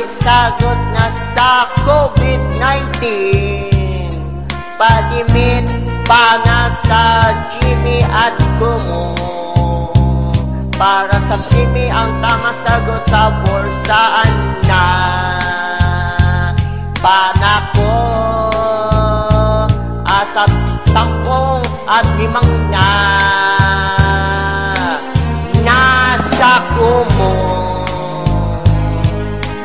sagot na sa COVID-19. Padimit pa na sa Jimmy at Kumu. Para sa primi ang tamang sagot sa borsaan na. Panako asat 10 at 5 na. Nasa Kumu.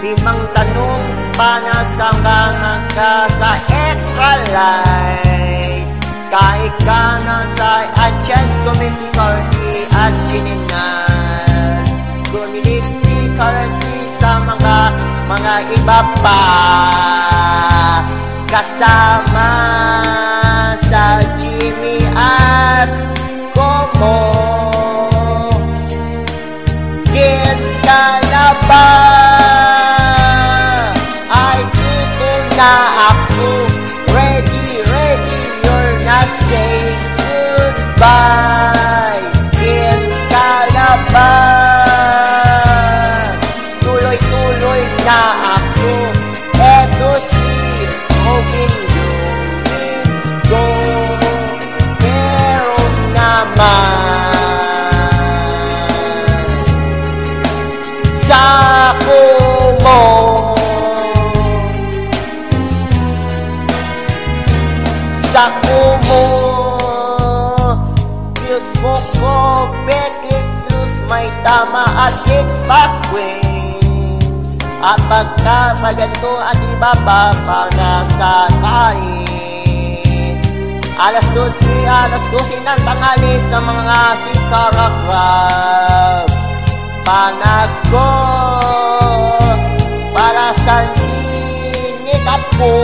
5 tanong panasangga ka sa extra light. Kahit ka na sa chance community party at gininan community currently sa mga iba pa kasama sa Jimmy at Kumu. Din kalaba ay dito na ako. Ready, you're not say goodbye. In Calabar, tuloy-tuloy na ako. Eto si Robin Domingo. Meron naman sa Kumu. Sa Kumu, Pills mo ko, Becky Pills, may tama at mix back wings. At pagka ganito at ibaba para sa tayo. Alas 12 ng tanghali sa mga sikaragrab. Panago para sa sinikapo.